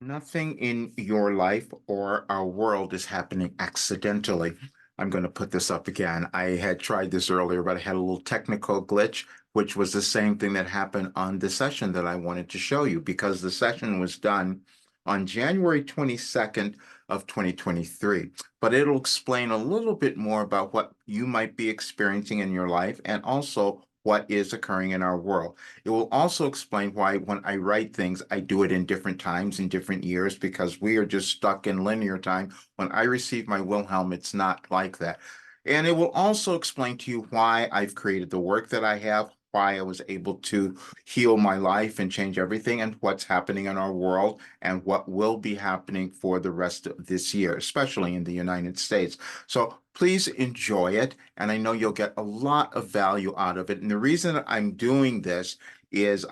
Nothing in your life or our world is happening accidentally. I'm going to put this up again. I had tried this earlier, but I had a little technical glitch, which was the same thing that happened on the session that I wanted to show you because the session was done on January 22nd of 2023. But it'll explain a little bit more about what you might be experiencing in your life and also what is occurring in our world. It will also explain why when I write things, I do it in different times, in different years, because we are just stuck in linear time. When I receive my Wilhelm, it's not like that. And it will also explain to you why I've created the work that I have, why I was able to heal my life and change everything, and what's happening in our world, and what will be happening for the rest of this year, especially in the United States. So please enjoy it. And I know you'll get a lot of value out of it. And the reason I'm doing this is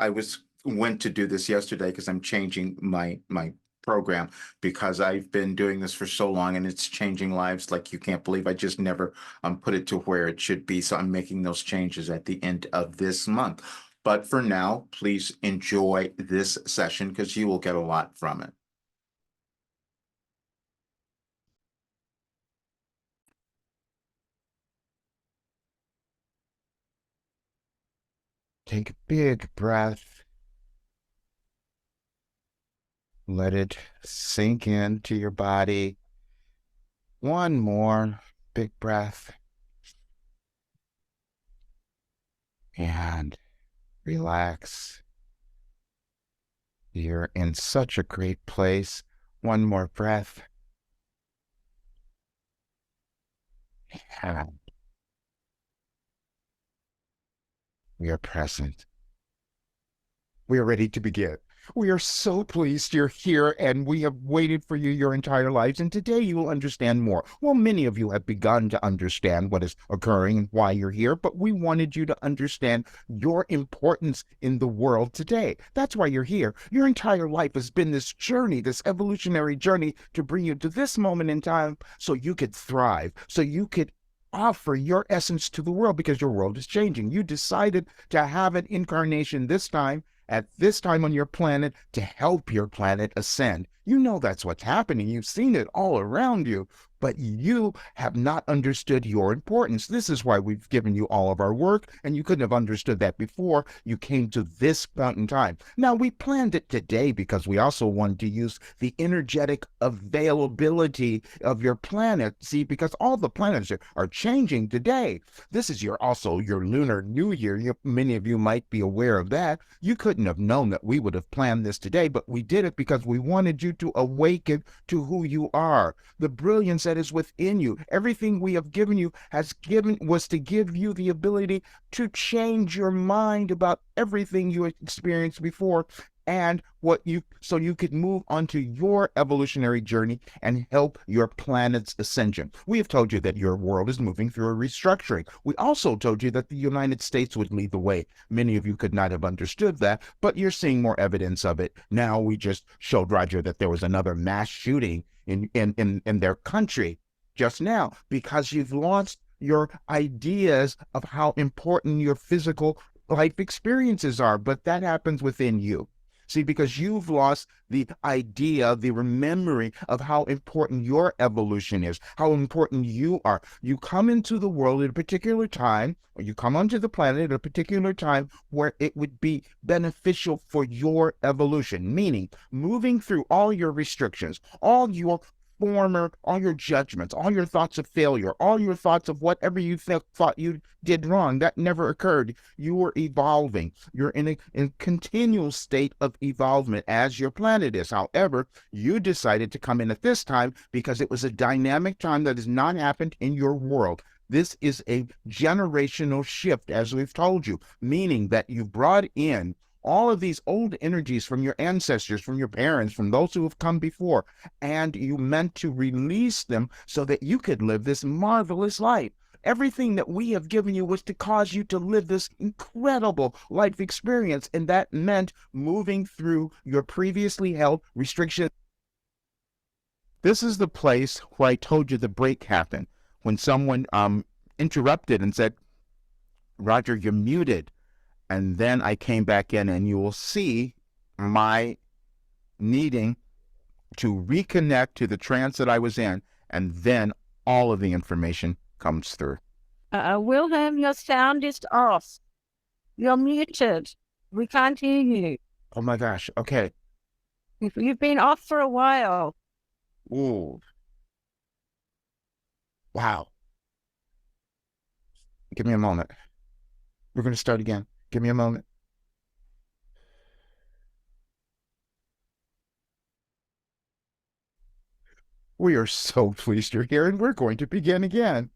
went to do this yesterday because I'm changing my program because I've been doing this for so long and it's changing lives like you can't believe. I just never put it to where it should be. So I'm making those changes at the end of this month. But for now, please enjoy this session because you will get a lot from it. Take a big breath. Let it sink into your body. One more big breath. And relax. You're in such a great place. One more breath. And we are present. We are ready to begin. We are so pleased you're here, and we have waited for you your entire lives. And today you will understand more. Well, many of you have begun to understand what is occurring and why you're here, but we wanted you to understand your importance in the world today. That's why you're here. Your entire life has been this journey, this evolutionary journey to bring you to this moment in time so you could thrive, so you could offer your essence to the world because your world is changing. You decided to have an incarnation this time at this time on your planet to help your planet ascend. You know that's what's happening. You've seen it all around you, but you have not understood your importance. This is why we've given you all of our work, and you couldn't have understood that before you came to this point in time. Now, we planned it today because we also wanted to use the energetic availability of your planet. See, because all the planets are changing today. This is also your Lunar New Year. Many of you might be aware of that. You couldn't have known that we would have planned this today, but we did it because we wanted you to awaken to who you are, the brilliance that is within you. Everything we have given you was to give you the ability to change your mind about everything you experienced before and so you could move onto your evolutionary journey and help your planet's ascension. We have told you that your world is moving through a restructuring. We also told you that the United States would lead the way. Many of you could not have understood that, but you're seeing more evidence of it. Now we just showed Roger that there was another mass shooting in their country just now because you've lost your ideas of how important your physical life experiences are, but that happens within you. See, because you've lost the idea, the memory of how important your evolution is, how important you are. You come into the world at a particular time, or you come onto the planet at a particular time where it would be beneficial for your evolution, meaning moving through all your restrictions, all your judgments, all your thoughts of failure, all your thoughts of whatever you thought you did wrong. That never occurred. You were evolving. You're in a continual state of evolvement as your planet is. However, you decided to come in at this time because it was a dynamic time that has not happened in your world. This is a generational shift, as we've told you, meaning that you brought in all of these old energies from your ancestors, from your parents, from those who have come before, and you meant to release them so that you could live this marvelous life. Everything that we have given you was to cause you to live this incredible life experience, and that meant moving through your previously held restrictions. This is the place where I told you the break happened, when someone interrupted and said, Roger, you're muted. And then I came back in, and you will see my needing to reconnect to the trance that I was in, and then all of the information comes through. Wilhelm, your sound is off. You're muted. We can't hear you. Oh my gosh. Okay. You've been off for a while. Ooh. Wow. Give me a moment. We're going to start again. Give me a moment. We are so pleased you're here, and we're going to begin again.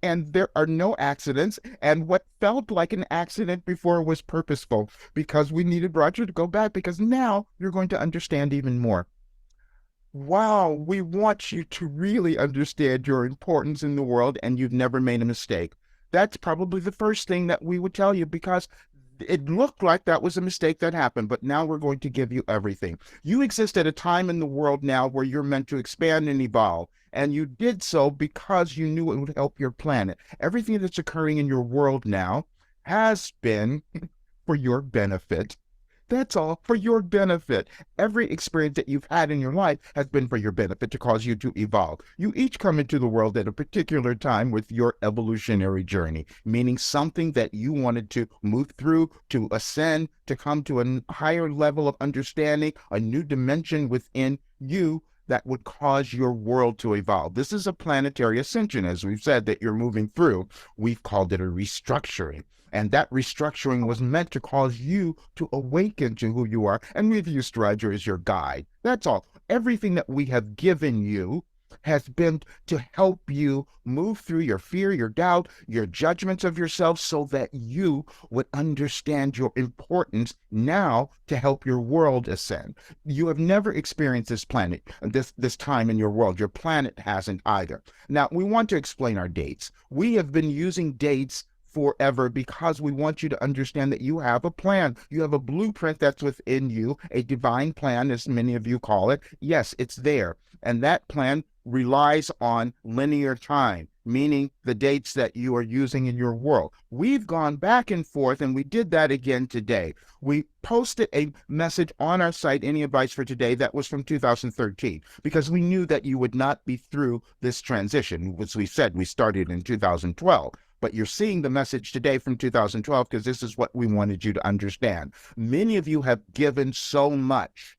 And there are no accidents, and what felt like an accident before was purposeful because we needed Roger to go back, because now you're going to understand even more. Wow, we want you to really understand your importance in the world, and you've never made a mistake. That's probably the first thing that we would tell you, because it looked like that was a mistake that happened, but now we're going to give you everything. You exist at a time in the world now where you're meant to expand and evolve, and you did so because you knew it would help your planet. Everything that's occurring in your world now has been for your benefit. That's all, for your benefit. Every experience that you've had in your life has been for your benefit, to cause you to evolve. You each come into the world at a particular time with your evolutionary journey, meaning something that you wanted to move through, to ascend, to come to a higher level of understanding, a new dimension within you that would cause your world to evolve. This is a planetary ascension, as we've said, that you're moving through. We've called it a restructuring. And that restructuring was meant to cause you to awaken to who you are. And we've used Roger as your guide. That's all. Everything that we have given you has been to help you move through your fear, your doubt, your judgments of yourself, so that you would understand your importance now to help your world ascend. You have never experienced this planet, this time in your world. Your planet hasn't either. Now, we want to explain our dates. We have been using dates forever because we want you to understand that you have a plan. You have a blueprint that's within you, a divine plan, as many of you call it. Yes, it's there. And that plan relies on linear time, meaning the dates that you are using in your world. We've gone back and forth, and we did that again today. We posted a message on our site, Any Advice for Today, that was from 2013, because we knew that you would not be through this transition. As we said, we started in 2012. But you're seeing the message today from 2012 because this is what we wanted you to understand. Many of you have given so much,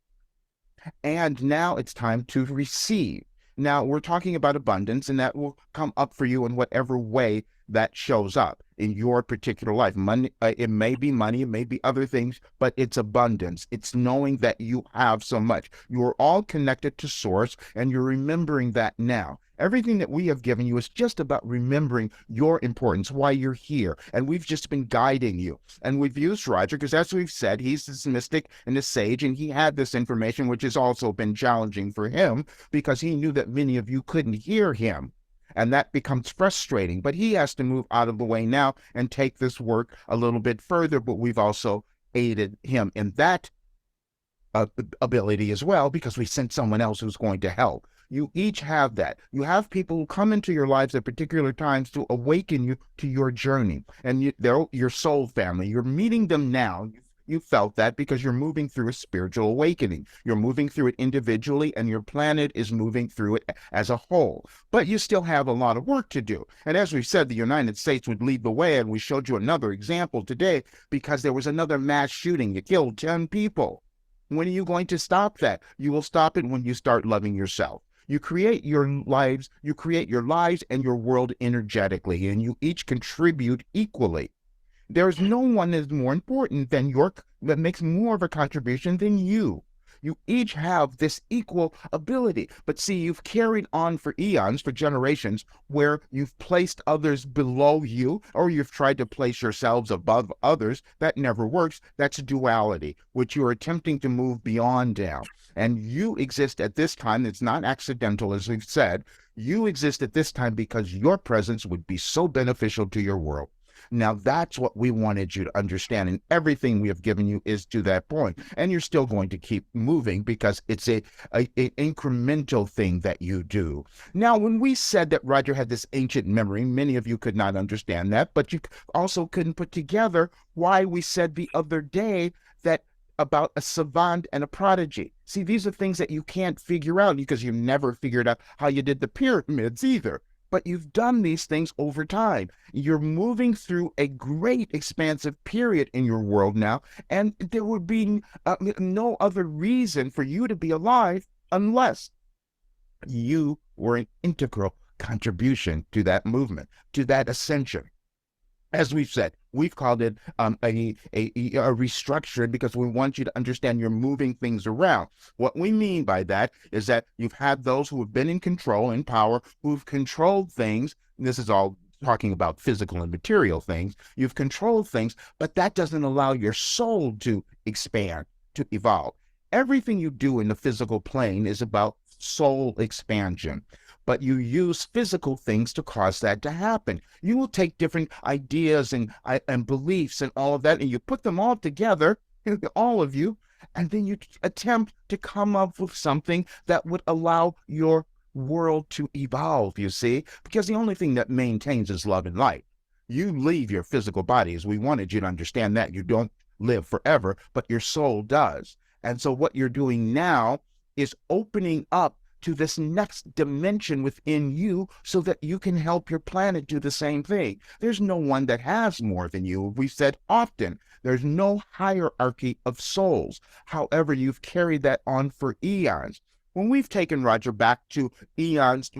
and now it's time to receive. Now, we're talking about abundance, and that will come up for you in whatever way that shows up in your particular life. Money, it may be money, it may be other things, but it's abundance. It's knowing that you have so much. You're all connected to Source, and you're remembering that now. Everything that we have given you is just about remembering your importance, why you're here. And we've just been guiding you. And we've used Roger because, as we've said, he's this mystic and a sage, and he had this information, which has also been challenging for him because he knew that many of you couldn't hear him. And that becomes frustrating. But he has to move out of the way now and take this work a little bit further. But we've also aided him in that ability as well, because we sent someone else who's going to help. You each have that. You have people who come into your lives at particular times to awaken you to your journey. And they're your soul family. You're meeting them now. You felt that because you're moving through a spiritual awakening. You're moving through it individually, and your planet is moving through it as a whole. But you still have a lot of work to do. And as we said, the United States would lead the way, and we showed you another example today because there was another mass shooting. It killed 10 people. When are you going to stop that? You will stop it when you start loving yourself. You create your lives and your world energetically, and you each contribute equally. There's no one that's more important than that makes more of a contribution than you. You each have this equal ability. But see, you've carried on for eons, for generations, where you've placed others below you, or you've tried to place yourselves above others. That never works. That's duality, which you're attempting to move beyond now. And you exist at this time. It's not accidental, as we've said. You exist at this time because your presence would be so beneficial to your world. Now, that's what we wanted you to understand, and everything we have given you is to that point. And you're still going to keep moving because it's an incremental thing that you do. Now, when we said that Roger had this ancient memory, many of you could not understand that, but you also couldn't put together why we said the other day that about a savant and a prodigy. See, these are things that you can't figure out because you never figured out how you did the pyramids either. But you've done these things over time. You're moving through a great expansive period in your world now, and there would be no other reason for you to be alive unless you were an integral contribution to that movement, to that ascension. As we've said, we've called it a restructuring because we want you to understand you're moving things around. What we mean by that is that you've had those who have been in control, in power, who've controlled things. This is all talking about physical and material things. You've controlled things, but that doesn't allow your soul to expand, to evolve. Everything you do in the physical plane is about soul expansion, but you use physical things to cause that to happen. You will take different ideas and beliefs and all of that, and you put them all together, all of you, and then you attempt to come up with something that would allow your world to evolve, you see, because the only thing that maintains is love and light. You leave your physical body, as we wanted you to understand that. You don't live forever, but your soul does. And so what you're doing now is opening up to this next dimension within you so that you can help your planet do the same thing. There's no one that has more than you. We've said often, there's no hierarchy of souls. However, you've carried that on for eons. When we've taken Roger back to eons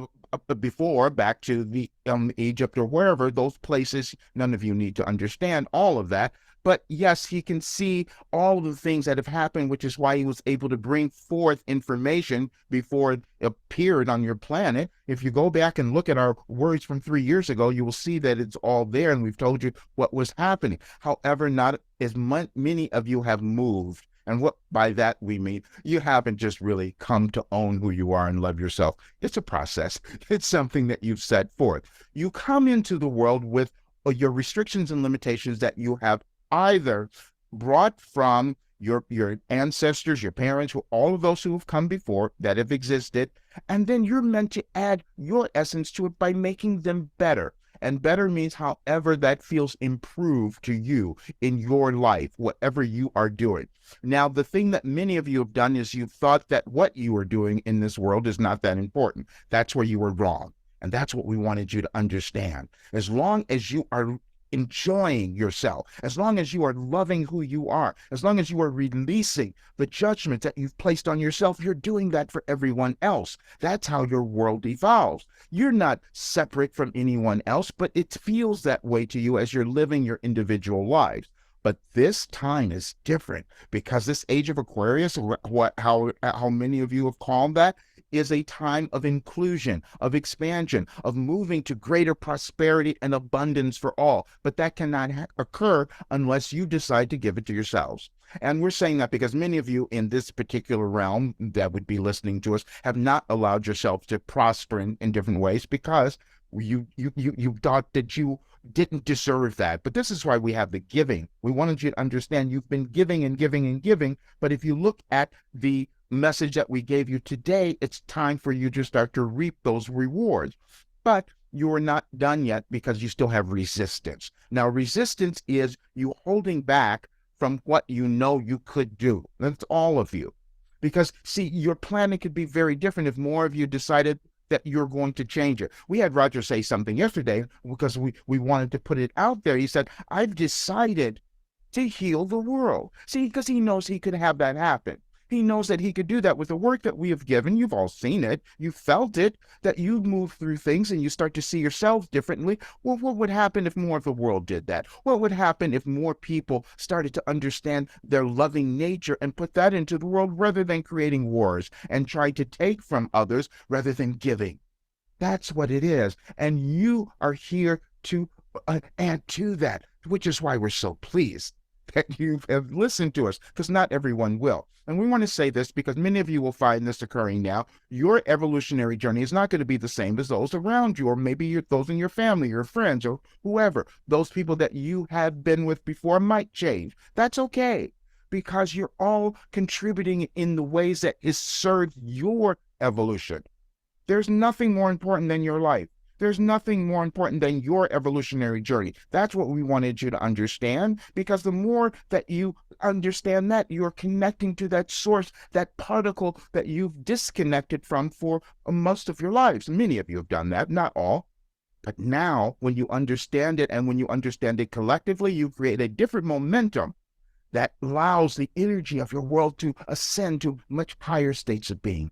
before, back to the Egypt or wherever, those places, none of you need to understand all of that. But yes, he can see all the things that have happened, which is why he was able to bring forth information before it appeared on your planet. If you go back and look at our words from 3 years ago, you will see that it's all there, and we've told you what was happening. However, not as many of you have moved. And what by that we mean, you haven't just really come to own who you are and love yourself. It's a process. It's something that you've set forth. You come into the world with your restrictions and limitations that you have either brought from your ancestors, your parents, all of those who have come before that have existed, and then you're meant to add your essence to it by making them better. And better means however that feels improved to you in your life, whatever you are doing. Now, the thing that many of you have done is you've thought that what you are doing in this world is not that important. That's where you were wrong. And that's what we wanted you to understand. As long as you are enjoying yourself, as long as you are loving who you are, as long as you are releasing the judgment that you've placed on yourself, you're doing that for everyone else. That's how your world evolves. You're not separate from anyone else, but it feels that way to you as you're living your individual lives. But this time is different because this age of Aquarius, how many of you have called that, is a time of inclusion, of expansion, of moving to greater prosperity and abundance for all. But that cannot occur unless you decide to give it to yourselves. And we're saying that because many of you in this particular realm that would be listening to us have not allowed yourself to prosper in different ways because you thought that you didn't deserve that. But this is why we have the giving. We wanted you to understand you've been giving and giving and giving. But if you look at the message that we gave you today, it's time for you to start to reap those rewards. But you are not done yet because you still have resistance. Now, resistance is you holding back from what you know you could do. That's all of you. Because, see, your planning could be very different if more of you decided that you're going to change it. We had Roger say something yesterday because we wanted to put it out there. He said, I've decided to heal the world. See, because he knows he could have that happen. He knows that he could do that with the work that we have given. You've all seen it. You felt it, that you move through things and you start to see yourselves differently. Well, what would happen if more of the world did that? What would happen if more people started to understand their loving nature and put that into the world rather than creating wars and try to take from others rather than giving? That's what it is. And you are here to add to that, which is why we're so pleased that you have listened to us, because not everyone will. And we want to say this because many of you will find this occurring now. Your evolutionary journey is not going to be the same as those around you, or maybe those in your family, your friends, or whoever. Those people that you have been with before might change. That's okay, because you're all contributing in the ways that has served your evolution. There's nothing more important than your life. There's nothing more important than your evolutionary journey. That's what we wanted you to understand, because the more that you understand that, you're connecting to that source, that particle that you've disconnected from for most of your lives. Many of you have done that, not all. But now, when you understand it, and when you understand it collectively, you create a different momentum that allows the energy of your world to ascend to much higher states of being.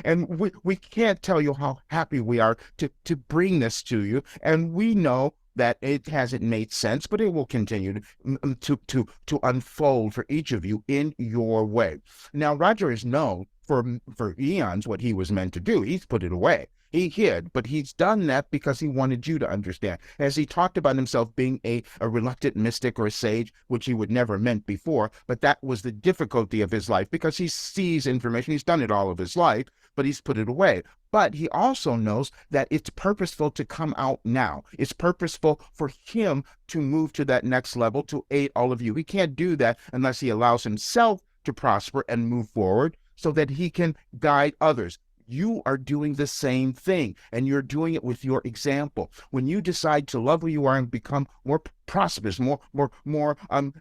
And we can't tell you how happy we are to bring this to you. And we know that it hasn't made sense, but it will continue to unfold for each of you in your way. Now, Roger is known for eons what he was meant to do. He's put it away. He hid, but he's done that because he wanted you to understand. As he talked about himself being a reluctant mystic or a sage, which he would never meant before, but that was the difficulty of his life, because he sees information. He's done it all of his life, but he's put it away. But he also knows that it's purposeful to come out now. It's purposeful for him to move to that next level, to aid all of you. He can't do that unless he allows himself to prosper and move forward so that he can guide others. You are doing the same thing, and you're doing it with your example. When you decide to love who you are and become more prosperous, more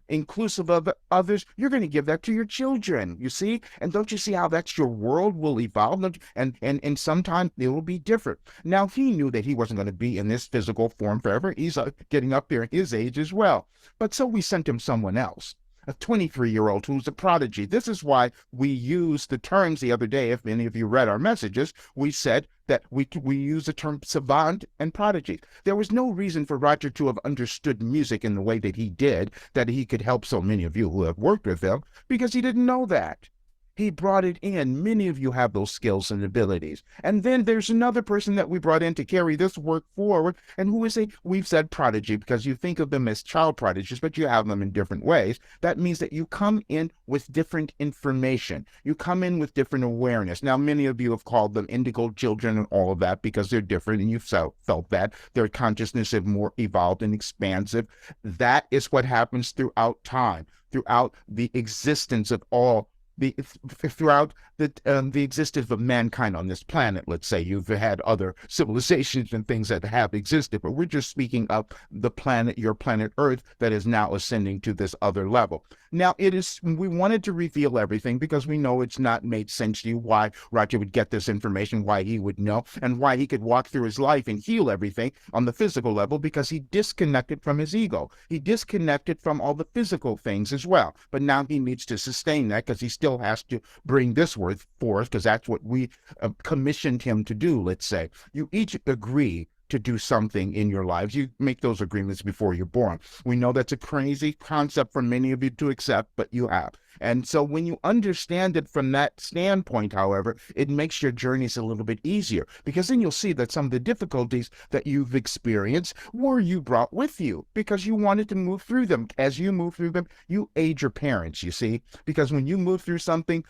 inclusive of others, you're going to give that to your children, you see? And don't you see how that's your world will evolve? And sometimes it will be different. Now, he knew that he wasn't going to be in this physical form forever. He's getting up there in his age as well. But so we sent him someone else, a 23-year-old who's a prodigy. This is why we used the terms the other day. If any of you read our messages, we said that we use the term savant and prodigy. There was no reason for Roger to have understood music in the way that he did, that he could help so many of you who have worked with him, because he didn't know that. He brought it in. Many of you have those skills and abilities. And then there's another person that we brought in to carry this work forward, and who is we've said prodigy because you think of them as child prodigies, but you have them in different ways. That means that you come in with different information. You come in with different awareness. Now, many of you have called them indigo children and all of that because they're different, and you've felt that. Their consciousness is more evolved and expansive. That is what happens throughout time, throughout the existence of all throughout the existence of mankind on this planet. Let's say you've had other civilizations and things that have existed, but we're just speaking of the planet, your planet Earth, that is now ascending to this other level. Now, we wanted to reveal everything because we know it's not made sense to you why Roger would get this information, why he would know, and why he could walk through his life and heal everything on the physical level, because he disconnected from his ego. He disconnected from all the physical things as well. But now he needs to sustain that, because he still has to bring this word forth, because that's what we commissioned him to do, let's say. You each agree to do something in your lives. You make those agreements before you're born. We know that's a crazy concept for many of you to accept, but you have. And so when you understand it from that standpoint, however, it makes your journeys a little bit easier, because then you'll see that some of the difficulties that you've experienced were you brought with you because you wanted to move through them. As you move through them, you aid your parents, you see, because when you move through something,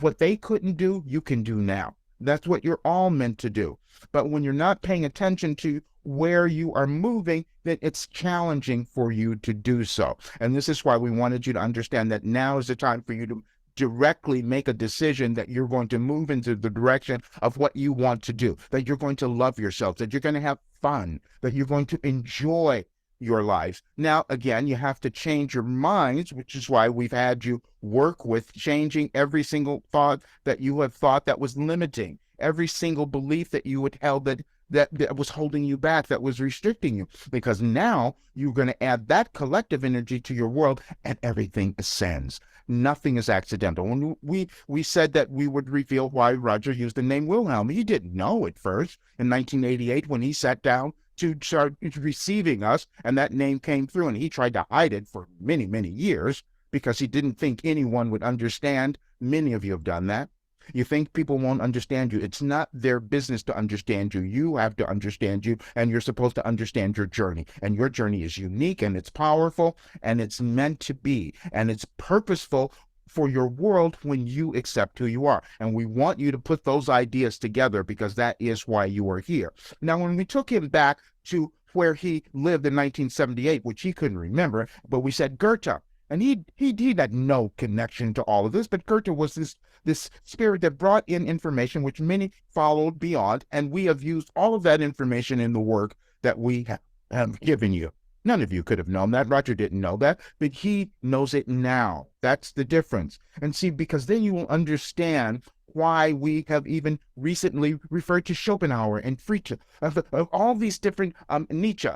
what they couldn't do, you can do now. That's what you're all meant to do. But when you're not paying attention to where you are moving, then it's challenging for you to do so. And this is why we wanted you to understand that now is the time for you to directly make a decision that you're going to move into the direction of what you want to do, that you're going to love yourself, that you're going to have fun, that you're going to enjoy your lives. Now, again, you have to change your minds, which is why we've had you work with changing every single thought that you have thought that was limiting, every single belief that you had held that was holding you back, that was restricting you, because now you're going to add that collective energy to your world and everything ascends. Nothing is accidental. When we said that we would reveal why Roger used the name Wilhelm, he didn't know at first. In 1988, when he sat down to start receiving us, and that name came through, and he tried to hide it for many, many years because he didn't think anyone would understand. Many of you have done that. You think people won't understand you. It's not their business to understand you. You have to understand you, and you're supposed to understand your journey. And your journey is unique, and it's powerful, and it's meant to be, and it's purposeful for your world when you accept who you are. And we want you to put those ideas together, because that is why you are here. Now, when we took him back to where he lived in 1978, which he couldn't remember, but we said Goethe. And he had no connection to all of this, but Goethe was this this spirit that brought in information which many followed beyond, and we have used all of that information in the work that we have given you. None of you could have known that. Roger didn't know that, but he knows it now. That's the difference. And see, because then you will understand why we have even recently referred to Schopenhauer and Friedrich, of all these different Nietzsche,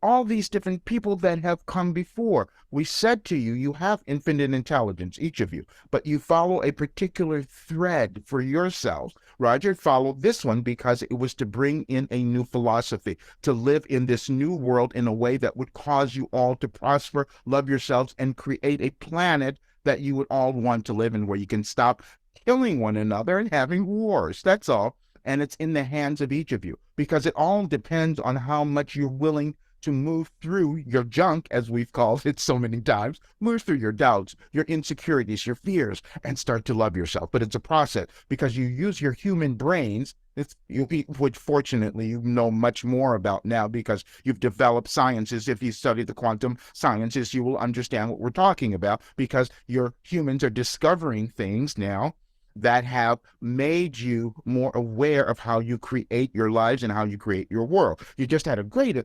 all these different people that have come before. We said to you, you have infinite intelligence, each of you, but you follow a particular thread for yourselves. Roger followed this one because it was to bring in a new philosophy, to live in this new world in a way that would cause you all to prosper, love yourselves, and create a planet that you would all want to live in, where you can stop killing one another and having wars. That's all. And it's in the hands of each of you, because it all depends on how much you're willing to move through your junk, as we've called it so many times, move through your doubts, your insecurities, your fears, and start to love yourself. But it's a process, because you use your human brains, which fortunately you know much more about now because you've developed sciences. If you study the quantum sciences, you will understand what we're talking about, because your humans are discovering things now that have made you more aware of how you create your lives and how you create your world. You just had a great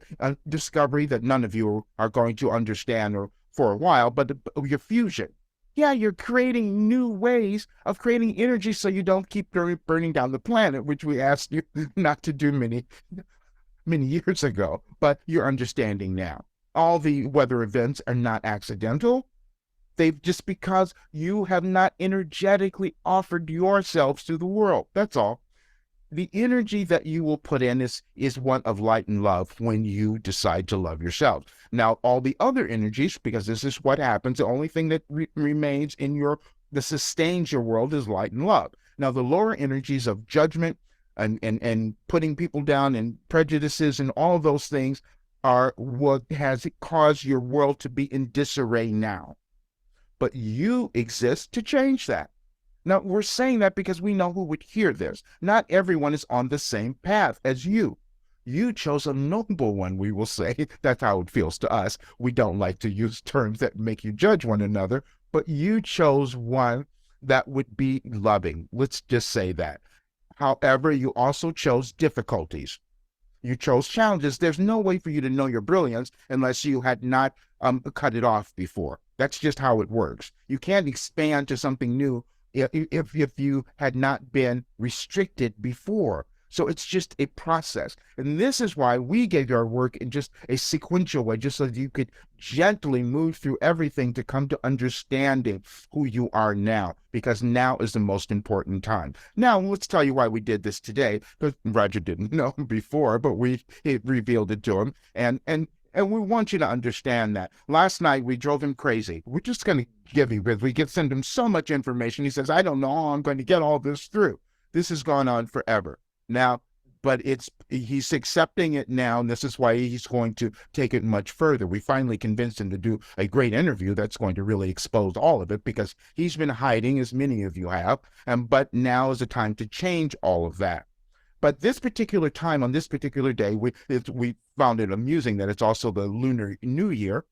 discovery that none of you are going to understand or for a while, but your fusion. Yeah, you're creating new ways of creating energy so you don't keep burning down the planet, which we asked you not to do many years ago, but you're understanding now. All the weather events are not accidental. They've just because you have not energetically offered yourselves to the world. That's all. The energy that you will put in is one of light and love when you decide to love yourself. Now, all the other energies, because this is what happens, the only thing that remains in that sustains your world is light and love. Now, the lower energies of judgment and putting people down and prejudices and all those things are what has caused your world to be in disarray now. But you exist to change that. Now, we're saying that because we know who would hear this. Not everyone is on the same path as you. You chose a noble one, we will say. That's how it feels to us. We don't like to use terms that make you judge one another, but you chose one that would be loving. Let's just say that. However, you also chose difficulties. You chose challenges. There's no way for you to know your brilliance unless you had not cut it off before. That's just how it works. You can't expand to something new if you had not been restricted before. So it's just a process. And this is why we gave our work in just a sequential way, just so that you could gently move through everything to come to understanding who you are now, because now is the most important time. Now, let's tell you why we did this today, because Roger didn't know before, but we revealed it to him. And we want you to understand that. Last night, we drove him crazy. We're just going to give him, because we send him so much information. He says, I don't know how I'm going to get all this through. This has gone on forever. Now, but he's accepting it now, and this is why he's going to take it much further. We finally convinced him to do a great interview that's going to really expose all of it, because he's been hiding, as many of you have, but now is the time to change all of that. But this particular time, on this particular day, we found it amusing that it's also the Lunar New Year,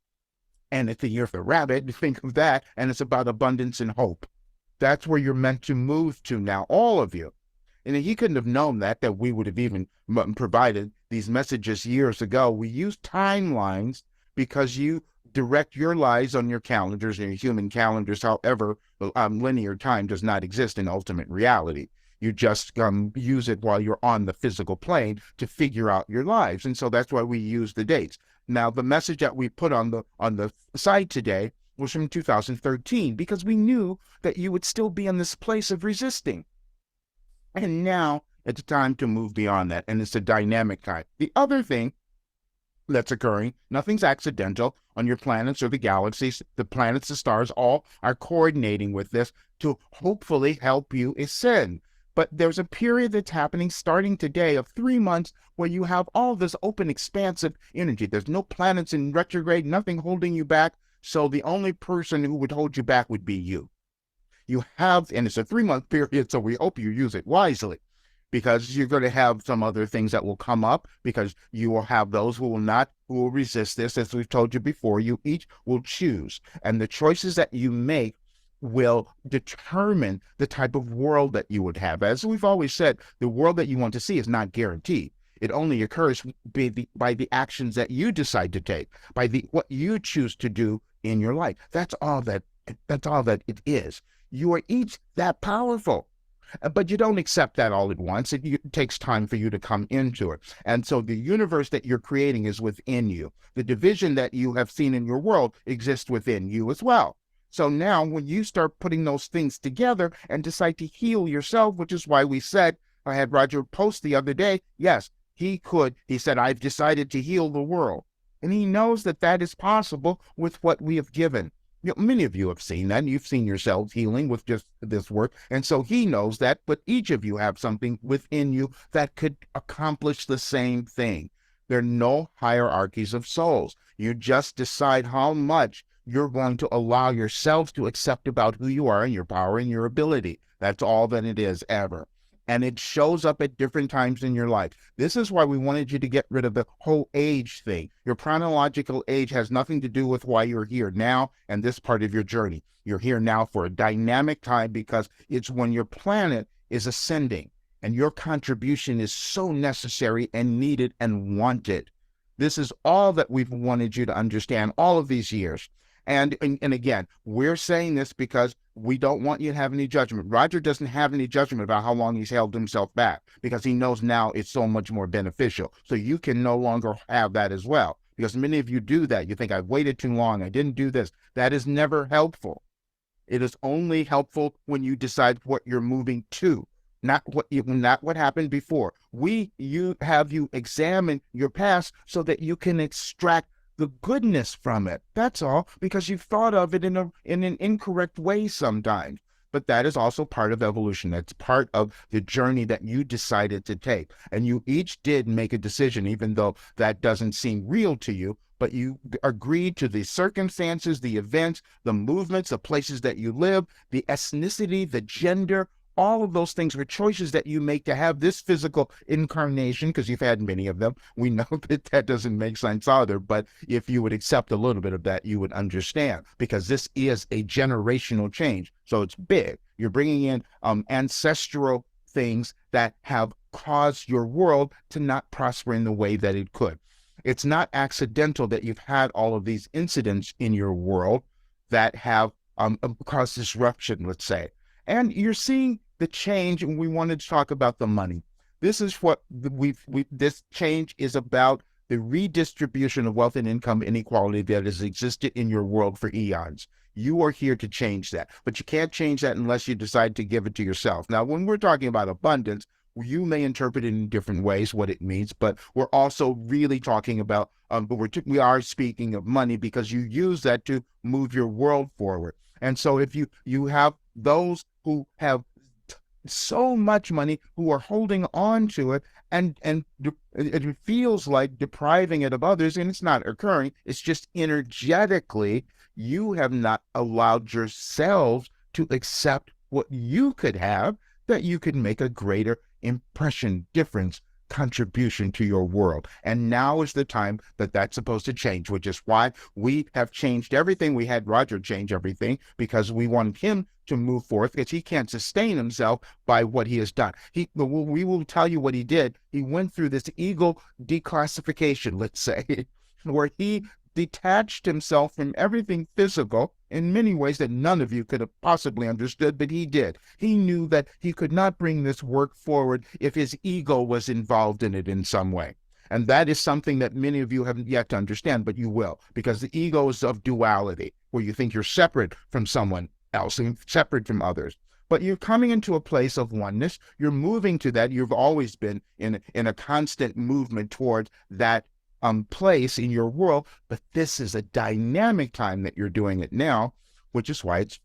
and it's the year of the rabbit. Think of that, and it's about abundance and hope. That's where you're meant to move to now, all of you. And he couldn't have known that we would have even provided these messages years ago. We use timelines because you direct your lives on your calendars and your human calendars. However, linear time does not exist in ultimate reality. You just use it while you're on the physical plane to figure out your lives. And so that's why we use the dates. Now, the message that we put on the site today was from 2013, because we knew that you would still be in this place of resisting. And now it's time to move beyond that, and it's a dynamic time. The other thing that's occurring, nothing's accidental on your planets or the galaxies. The planets, the stars, all are coordinating with this to hopefully help you ascend. But there's a period that's happening starting today of 3 months where you have all this open, expansive energy. There's no planets in retrograde, nothing holding you back. So the only person who would hold you back would be you. You have, and it's a 3-month period, so we hope you use it wisely, because you're going to have some other things that will come up, because you will have those who will resist this. As we've told you before, you each will choose. And the choices that you make will determine the type of world that you would have. As we've always said, the world that you want to see is not guaranteed. It only occurs by the actions that you decide to take, by what you choose to do in your life. That's all that it is. You are each that powerful. But you don't accept that all at once. It takes time for you to come into it. And so the universe that you're creating is within you. The division that you have seen in your world exists within you as well. So now when you start putting those things together and decide to heal yourself, which is why we said, I had Roger post the other day, yes, he could. He said, I've decided to heal the world. And he knows that that is possible with what we have given. Many of you have seen that. You've seen yourselves healing with just this work. And so he knows that, but each of you have something within you that could accomplish the same thing. There are no hierarchies of souls. You just decide how much you're going to allow yourselves to accept about who you are and your power and your ability. That's all that it is ever. And it shows up at different times in your life. This is why we wanted you to get rid of the whole age thing. Your chronological age has nothing to do with why you're here now and this part of your journey. You're here now for a dynamic time because it's when your planet is ascending and your contribution is so necessary and needed and wanted. This is all that we've wanted you to understand all of these years. And again, we're saying this because we don't want you to have any judgment. Roger doesn't have any judgment about how long he's held himself back because he knows now it's so much more beneficial. So you can no longer have that as well, because many of you do that. You think, I've waited too long. I didn't do this. That is never helpful. It is only helpful when you decide what you're moving to, not what happened before. You have you examine your past so that you can extract the goodness from it. That's all, because you've thought of it in an incorrect way sometimes. But that is also part of evolution. That's part of the journey that you decided to take. And you each did make a decision, even though that doesn't seem real to you, but you agreed to the circumstances, the events, the movements, the places that you live, the ethnicity, the gender. All of those things are choices that you make to have this physical incarnation, because you've had many of them. We know that doesn't make sense either, but if you would accept a little bit of that, you would understand, because this is a generational change. So it's big. You're bringing in ancestral things that have caused your world to not prosper in the way that it could. It's not accidental that you've had all of these incidents in your world that have caused disruption, let's say. And you're seeing the change, and we wanted to talk about the money. This is what this change is about, the redistribution of wealth and income inequality that has existed in your world for eons. You are here to change that, but you can't change that unless you decide to give it to yourself. Now, when we're talking about abundance, you may interpret it in different ways, what it means, but we're also really talking about, we are speaking of money because you use that to move your world forward. And so if you have those who have so much money who are holding on to it, and it feels like depriving it of others, and it's not occurring, it's just energetically, you have not allowed yourselves to accept what you could have, that you could make a greater impression, difference, contribution to your world. And now is the time that that's supposed to change, which is why we have changed everything. We had Roger change everything because we wanted him to move forth, because he can't sustain himself by what he has done. We will tell you what he did. He went through this ego declassification, let's say, where he detached himself from everything physical in many ways that none of you could have possibly understood, but he did. He knew that he could not bring this work forward if his ego was involved in it in some way. And that is something that many of you haven't yet to understand, but you will, because the ego is of duality, where you think you're separate from someone else and separate from others. But you're coming into a place of oneness. You're moving to that. You've always been in a constant movement towards that place in your world, but this is a dynamic time that you're doing it now, which is why it's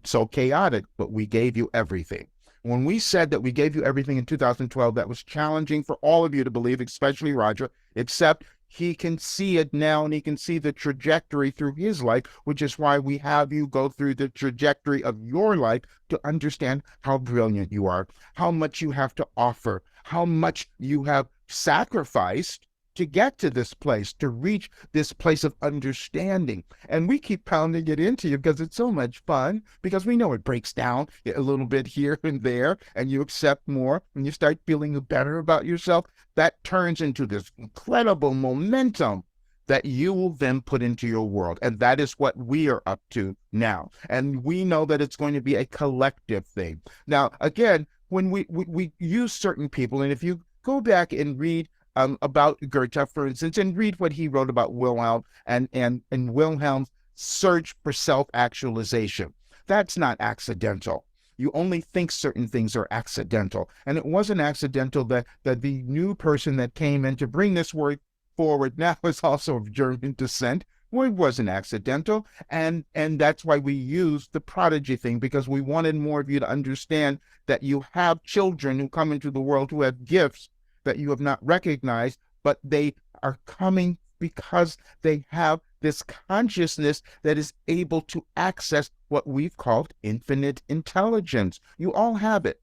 so chaotic. But we gave you everything. When we said that we gave you everything in 2012, that was challenging for all of you to believe, especially Roger, except he can see it now, and he can see the trajectory through his life, which is why we have you go through the trajectory of your life to understand how brilliant you are, how much you have to offer, how much you have sacrificed to get to this place, to reach this place of understanding. And we keep pounding it into you because it's so much fun, because we know it breaks down a little bit here and there, and you accept more, and you start feeling better about yourself. That turns into this incredible momentum that you will then put into your world. And that is what we are up to now. And we know that it's going to be a collective thing. Now, again, when we use certain people, and if you go back and read about Goethe, for instance, and read what he wrote about Wilhelm and Wilhelm's search for self-actualization, that's not accidental. You only think certain things are accidental. And it wasn't accidental that the new person that came in to bring this work forward now is also of German descent. Well, it wasn't accidental. And that's why we used the prodigy thing, because we wanted more of you to understand that you have children who come into the world who have gifts that you have not recognized, but they are coming because they have this consciousness that is able to access what we've called infinite intelligence. You all have it,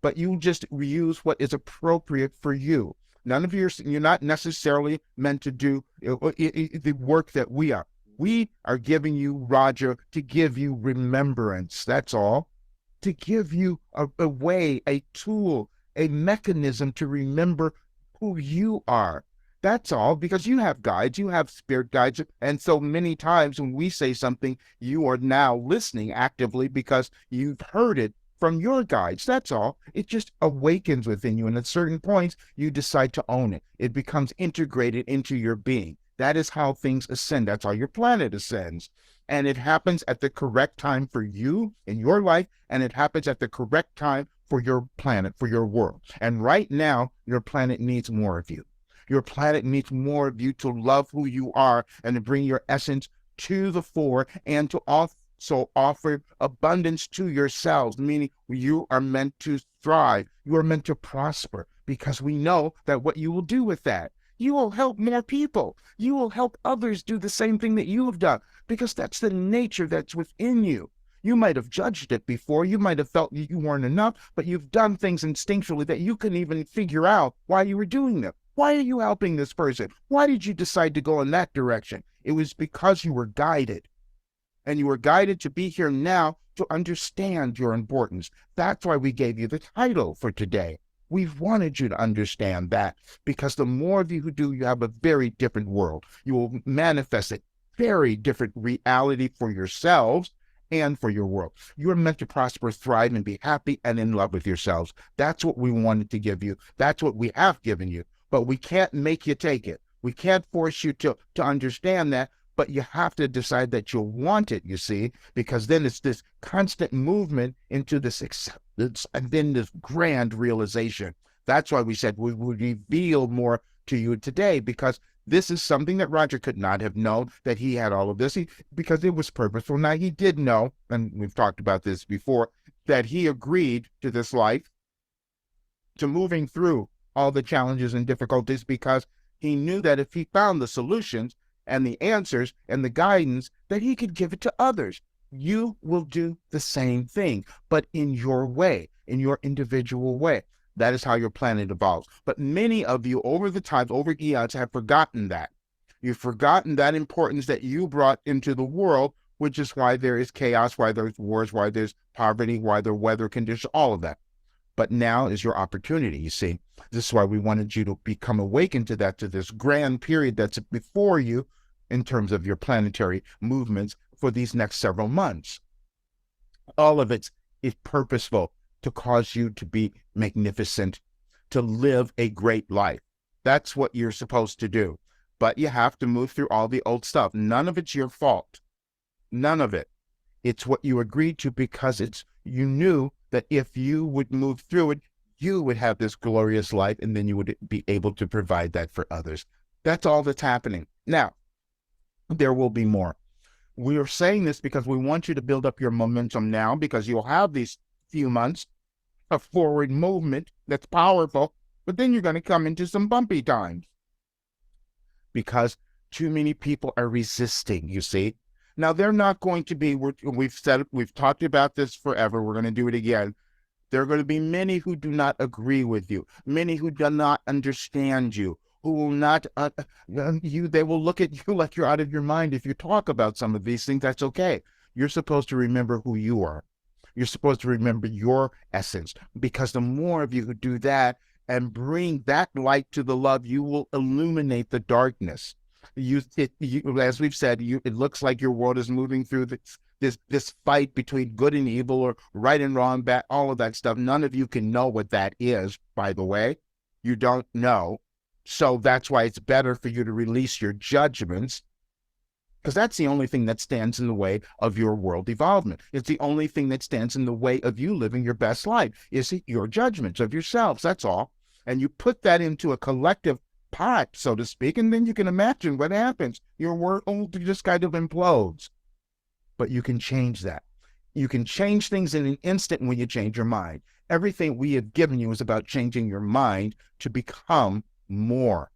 but you just use what is appropriate for you. None of you're not necessarily meant to do the work that we are. We are giving you, Roger, to give you remembrance. That's all. To give you a way, a tool, a mechanism to remember who you are. That's all, because you have guides, you have spirit guides. And so many times when we say something, you are now listening actively because you've heard it from your guides. That's all. It just awakens within you. And at certain points, you decide to own it. It becomes integrated into your being. That is how things ascend. That's how your planet ascends. And it happens at the correct time for you in your life. And it happens at the correct time for your planet, for your world. And right now, your planet needs more of you. Your planet needs more of you to love who you are and to bring your essence to the fore, and to also offer abundance to yourselves, meaning you are meant to thrive. You are meant to prosper, because we know that what you will do with that, you will help more people. You will help others do the same thing that you have done, because that's the nature that's within you. You might have judged it before. You might have felt you weren't enough, but you've done things instinctually that you couldn't even figure out why you were doing them. Why are you helping this person? Why did you decide to go in that direction? It was because you were guided. And you were guided to be here now to understand your importance. That's why we gave you the title for today. We've wanted you to understand that, because the more of you who do, you have a very different world. You will manifest a very different reality for yourselves and for your world. You are meant to prosper, thrive, and be happy and in love with yourselves. That's what we wanted to give you. That's what we have given you. But we can't make you take it. We can't force you to understand that, but you have to decide that you'll want it, you see, because then it's this constant movement into this acceptance and then this grand realization. That's why we said we would reveal more to you today, because this is something that Roger could not have known, that he had all of this, because it was purposeful. Now, he did know, and we've talked about this before, that he agreed to this life, to moving through all the challenges and difficulties, because he knew that if he found the solutions and the answers and the guidance, that he could give it to others. You will do the same thing, but in your way, in your individual way. That is how your planet evolves. But many of you over the times, over eons, have forgotten that. You've forgotten that importance that you brought into the world, which is why there is chaos, why there's wars, why there's poverty, why there are weather conditions, all of that. But now is your opportunity, you see. This is why we wanted you to become awakened to that, to this grand period that's before you in terms of your planetary movements for these next several months. All of it is purposeful to cause you to be magnificent, to live a great life. That's what you're supposed to do. But you have to move through all the old stuff. None of it's your fault. None of it. It's what you agreed to, because you knew that if you would move through it, you would have this glorious life, and then you would be able to provide that for others. That's all that's happening. Now, there will be more. We are saying this because we want you to build up your momentum now, because you'll have these few months of forward movement that's powerful, but then you're going to come into some bumpy times, because too many people are resisting, you see. Now, they're not going to be, we've talked about this forever. We're going to do it again. There are going to be many who do not agree with you, many who do not understand you, who will not, they will look at you like you're out of your mind. If you talk about some of these things, that's okay. You're supposed to remember who you are. You're supposed to remember your essence, because the more of you who do that and bring that light to the love, you will illuminate the darkness. As we've said, it looks like your world is moving through this fight between good and evil, or right and wrong, bad, all of that stuff. None of you can know what that is, by the way. You don't know. So that's why it's better for you to release your judgments, because that's the only thing that stands in the way of your world evolvement. It's the only thing that stands in the way of you living your best life, is your judgments of yourselves. That's all. And you put that into a collective pot, so to speak, and then you can imagine what happens. Your world just kind of implodes. But you can change that. You can change things in an instant when you change your mind. Everything we have given you is about changing your mind to become more.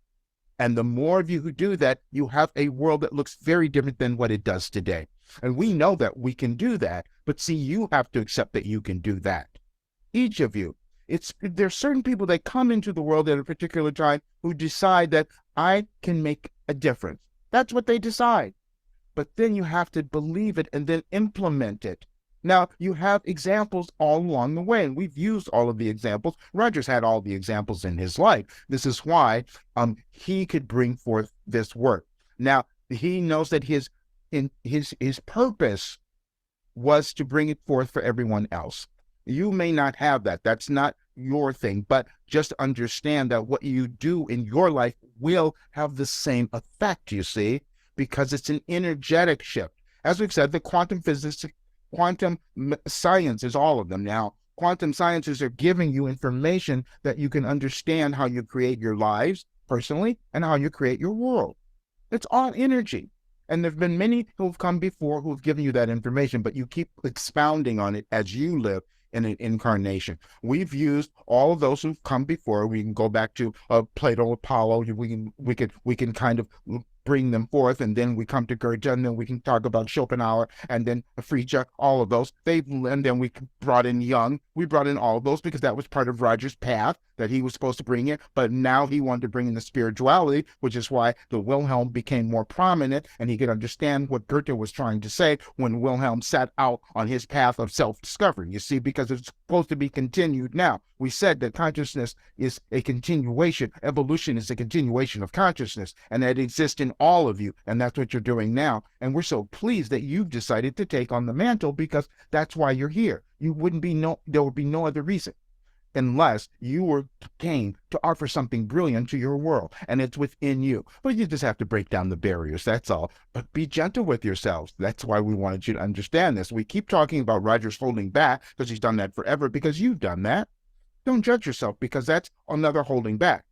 And the more of you who do that, you have a world that looks very different than what it does today. And we know that we can do that, but see, you have to accept that you can do that. Each of you. There's certain people that come into the world at a particular time who decide that I can make a difference. That's what they decide. But then you have to believe it and then implement it. Now, you have examples all along the way, and we've used all of the examples. Roger's had all the examples in his life. This is why he could bring forth this work. Now, he knows that his purpose was to bring it forth for everyone else. You may not have that. That's not your thing, but just understand that what you do in your life will have the same effect, you see, because it's an energetic shift. As we've said, the quantum physics, quantum sciences, all of them now, quantum sciences are giving you information that you can understand how you create your lives personally and how you create your world. It's all energy. And there have been many who have come before who have given you that information, but you keep expounding on it as you live in an incarnation. We've used all of those who've come before. We can go back to Plato, Apollo. We can kind of bring them forth, and then we come to Goethe, and then we can talk about Schopenhauer, and then Friedrich, all of those. And then we brought in Jung. We brought in all of those because that was part of Roger's path that he was supposed to bring in, but now he wanted to bring in the spirituality, which is why the Wilhelm became more prominent, and he could understand what Goethe was trying to say when Wilhelm set out on his path of self-discovery, you see, because it's supposed to be continued now. We said that consciousness is a continuation, evolution is a continuation of consciousness, and that it exists in all of you, and that's what you're doing now. And we're so pleased that you've decided to take on the mantle, because that's why you're here. There would be no other reason, unless you came to offer something brilliant to your world, and it's within you. But you just have to break down the barriers, that's all. But be gentle with yourselves. That's why we wanted you to understand this. We keep talking about Roger's holding back, because he's done that forever, because you've done that. Don't judge yourself, because that's another holding back.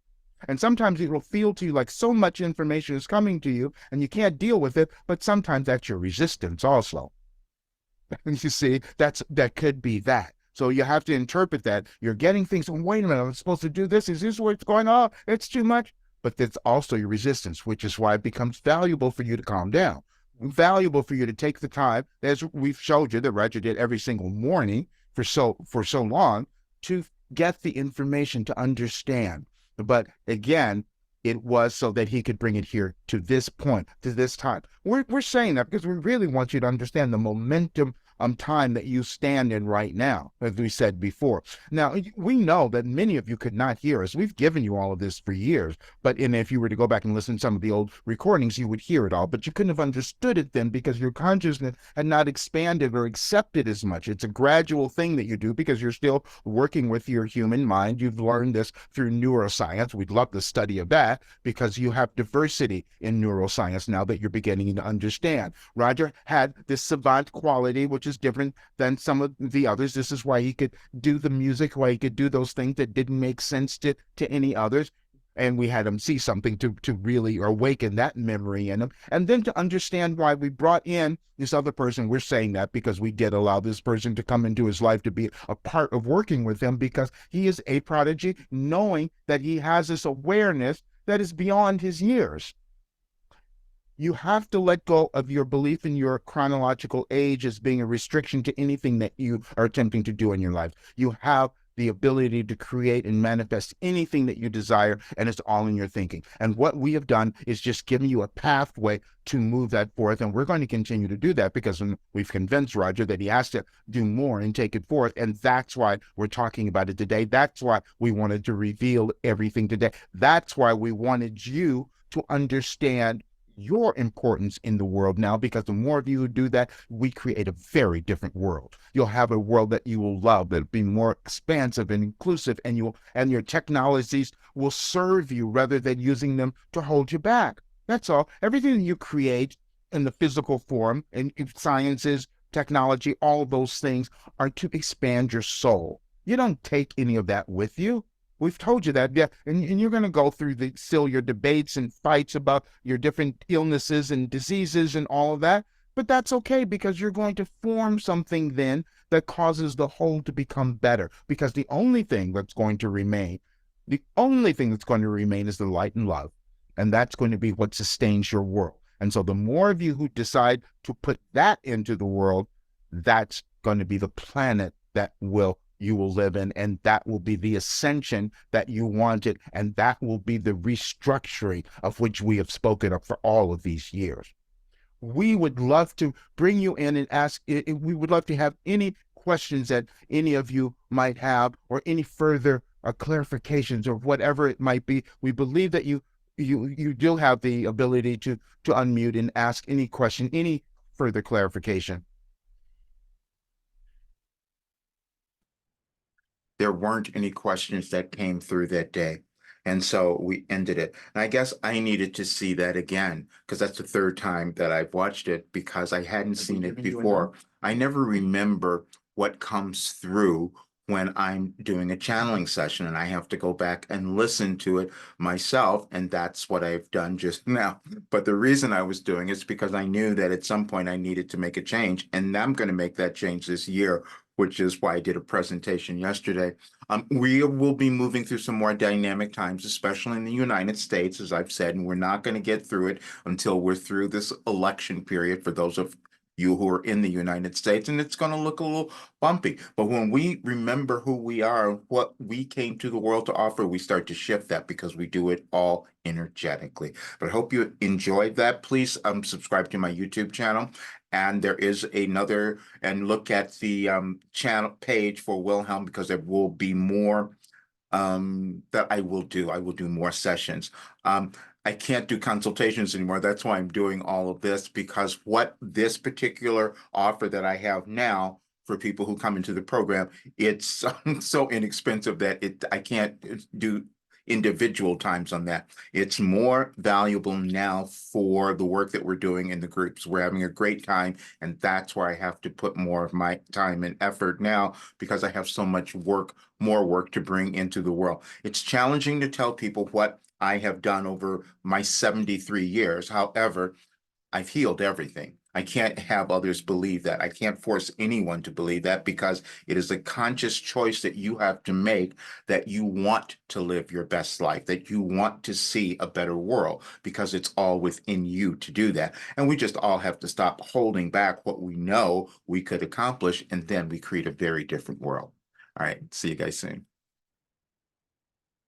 And sometimes it will feel to you like so much information is coming to you, and you can't deal with it, but sometimes that's your resistance also. You see, that could be that. So you have to interpret that. You're getting things, oh, wait a minute, I'm supposed to do this. Is this what's going on? It's too much. But that's also your resistance, which is why it becomes valuable for you to calm down. Valuable for you to take the time, as we've showed you that Roger did every single morning for so long, to get the information to understand. But again, it was so that he could bring it here to this point, to this time. We're saying that because we really want you to understand the momentum time that you stand in right now, as we said before. Now, we know that many of you could not hear us. We've given you all of this for years, but if you were to go back and listen to some of the old recordings, you would hear it all, but you couldn't have understood it then because your consciousness had not expanded or accepted as much. It's a gradual thing that you do because you're still working with your human mind. You've learned this through neuroscience. We'd love the study of that because you have diversity in neuroscience now that you're beginning to understand. Roger had this savant quality, which is different than some of the others. This is why he could do the music, why he could do those things that didn't make sense to any others. And we had him see something to really awaken that memory in him. And then to understand why we brought in this other person. We're saying that because we did allow this person to come into his life to be a part of working with him, because he is a prodigy, knowing that he has this awareness that is beyond his years. You have to let go of your belief in your chronological age as being a restriction to anything that you are attempting to do in your life. You have the ability to create and manifest anything that you desire, and it's all in your thinking. And what we have done is just given you a pathway to move that forth, and we're going to continue to do that because we've convinced Roger that he has to do more and take it forth, and that's why we're talking about it today. That's why we wanted to reveal everything today. That's why we wanted you to understand your importance in the world now, because the more of you who do that, we create a very different world. You'll have a world that you will love, that'll be more expansive and inclusive, and your technologies will serve you rather than using them to hold you back. That's all. Everything that you create in the physical form, in sciences, technology, all of those things are to expand your soul. You don't take any of that with you. We've told you that, yeah, and you're going to go through still your debates and fights about your different illnesses and diseases and all of that, but that's okay because you're going to form something then that causes the whole to become better, because the only thing that's going to remain is the light and love, and that's going to be what sustains your world. And so the more of you who decide to put that into the world, that's going to be the planet that you will live in, and that will be the ascension that you wanted, and that will be the restructuring of which we have spoken of for all of these years. We would love to bring you in and ask, we would love to have any questions that any of you might have, or any further clarifications or whatever it might be. We believe that you do have the ability to unmute and ask any question, any further clarification. There weren't any questions that came through that day. And so we ended it. And I guess I needed to see that again, because that's the third time that I've watched it, because I hadn't seen it before. I never remember what comes through when I'm doing a channeling session, and I have to go back and listen to it myself. And that's what I've done just now. But the reason I was doing it is because I knew that at some point I needed to make a change, and I'm going to make that change this year, which is why I did a presentation yesterday. We will be moving through some more dynamic times, especially in the United States, as I've said, and we're not going to get through it until we're through this election period for those of you who are in the United States, and it's going to look a little bumpy. But when we remember who we are, what we came to the world to offer, we start to shift that because we do it all energetically. But I hope you enjoyed that. Please subscribe to my YouTube channel. And there is another, and look at the channel page for Wilhelm, because there will be more that I will do. I will do more sessions. I can't do consultations anymore. That's why I'm doing all of this, because what this particular offer that I have now for people who come into the program, it's so inexpensive that I can't do individual times on that. It's more valuable now for the work that we're doing in the groups. We're having a great time, and that's where I have to put more of my time and effort now, because I have so much work, more work to bring into the world. It's challenging to tell people what I have done over my 73 years. However, I've healed everything. I can't have others believe that. I can't force anyone to believe that, because it is a conscious choice that you have to make, that you want to live your best life, that you want to see a better world, because it's all within you to do that. And we just all have to stop holding back what we know we could accomplish, and then we create a very different world. All right. See you guys soon.